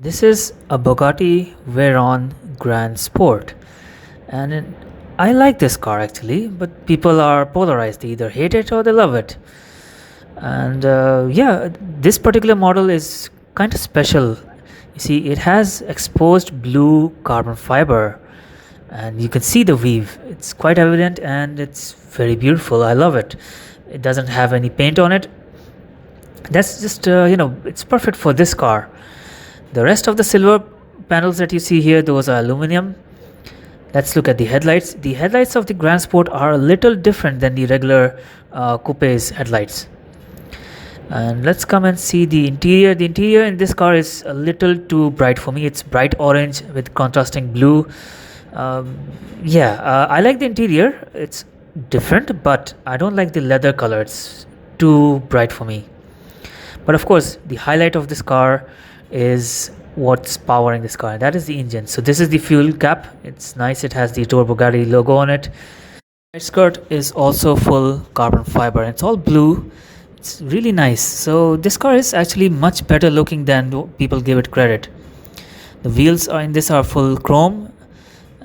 This is a Bugatti Veyron Grand Sport, and I like this car actually, but people are polarized. They either hate it or they love it. And yeah, this particular model is kind of special. You see, it has exposed blue carbon fiber, and you can see the weave. It's quite evident and it's very beautiful. I love it. It doesn't have any paint on it. That's just, it's perfect for this car. The rest of the silver panels that you see here, those are aluminum. Let's look at the headlights. The headlights of the Grand Sport are a little different than the regular coupe's headlights. And let's come and see the interior. The interior in this car is a little too bright for me. It's bright orange with contrasting blue. I like the interior. It's different, but I don't like the leather color. It's too bright for me. But of course, the highlight of this car is what's powering this car. That is the engine. So this is the fuel cap. It's nice. It has the Tour Bugatti logo on it. The skirt is also full carbon fiber. It's all blue. It's really nice. So this car is actually much better looking than people give it credit. The wheels are full chrome,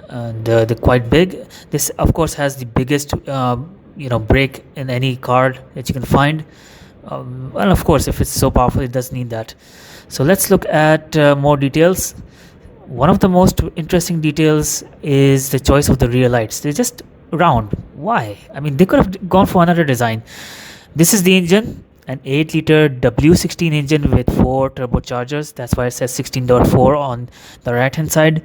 and they're quite big. This of course has the biggest brake in any car that you can find. And of course, if it's so powerful, it does need that. So let's look at more details. One of the most interesting details is the choice of the rear lights. They're just round. Why? I mean, they could have gone for another design. This is the engine, an 8-liter W16 engine with 4 turbochargers. That's why it says 16.4 on the right hand side.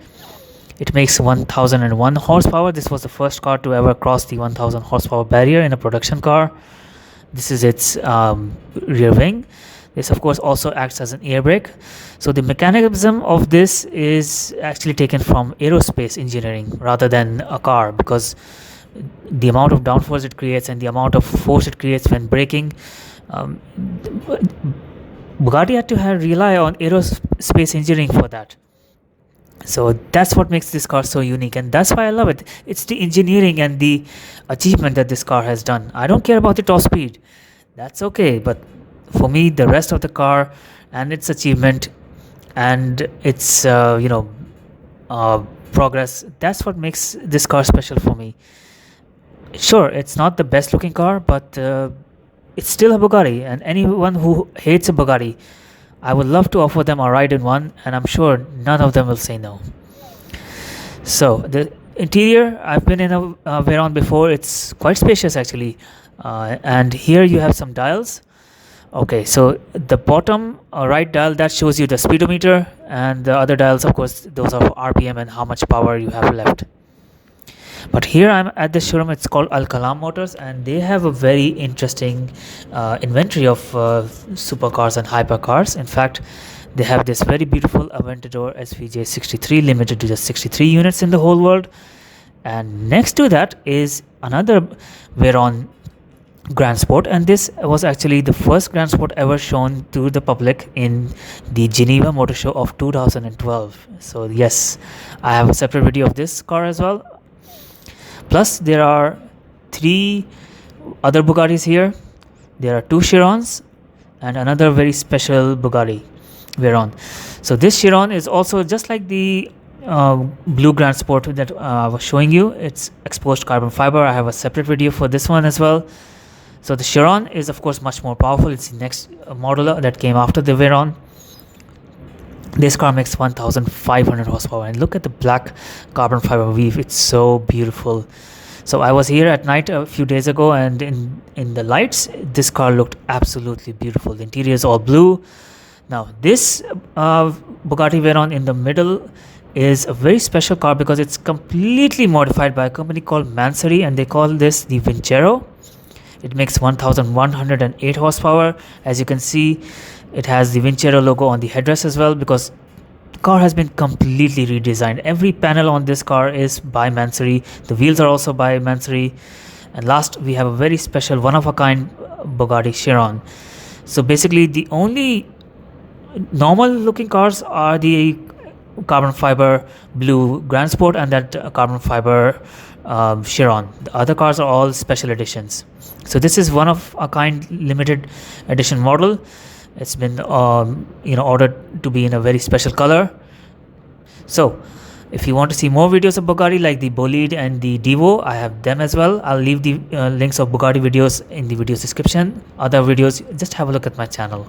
It makes 1001 horsepower. This was the first car to ever cross the 1000 horsepower barrier in a production car. This is its rear wing. This of course also acts as an air brake. So the mechanism of this is actually taken from aerospace engineering rather than a car, because the amount of downforce it creates and the amount of force it creates when braking, Bugatti had to rely on aerospace engineering for that. So that's what makes this car so unique, and that's why I love it. It's the engineering and the achievement that this car has done. I don't care about the top speed. That's okay, but for me, the rest of the car and its achievement and its progress, that's what makes this car special for me. Sure, it's not the best looking car, but it's still a Bugatti, and anyone who hates a Bugatti, I would love to offer them a ride in one, and I'm sure none of them will say no. So the interior, I've been in a Veyron before. It's quite spacious actually, and here you have some dials. Okay, so the bottom right dial, that shows you the speedometer, and the other dials, of course, those are for RPM and how much power you have left. But here I'm at the showroom. It's called Al Kalam Motors, and they have a very interesting inventory of supercars and hypercars. In fact, they have this very beautiful Aventador SVJ63 limited to just 63 units in the whole world. And next to that is another Veyron Grand Sport, and this was actually the first Grand Sport ever shown to the public in the Geneva Motor Show of 2012. So yes, I have a separate video of this car as well. Plus, there are 3 other Bugattis here. There are 2 Chirons and another very special Bugatti Veyron. So this Chiron is also just like the blue Grand Sport that I was showing you. It's exposed carbon fiber. I have a separate video for this one as well. So the Chiron is of course much more powerful. It's the next model that came after the Veyron. This car makes 1500 horsepower, and look at the black carbon fiber weave. It's so beautiful. So I was here at night a few days ago, and in the lights, this car looked absolutely beautiful. The interior is all blue. Now this Bugatti Veyron in the middle is a very special car because it's completely modified by a company called Mansory, and they call this the Vincero. It makes 1108 horsepower. As you can see, it has the Vincero logo on the headrest as well, because the car has been completely redesigned. Every panel on this car is by Mansory. The wheels are also by Mansory. And last, we have a very special one-of-a-kind Bugatti Chiron. So basically, the only normal-looking cars are the carbon fiber blue Grand Sport and that carbon fiber Chiron. The other cars are all special editions. So this is one of a kind limited edition model. It's been ordered to be in a very special color. So if you want to see more videos of Bugatti like the Bolide and the Devo, I have them as well. I'll leave the links of Bugatti videos in the video's description. Other videos, just have a look at my channel.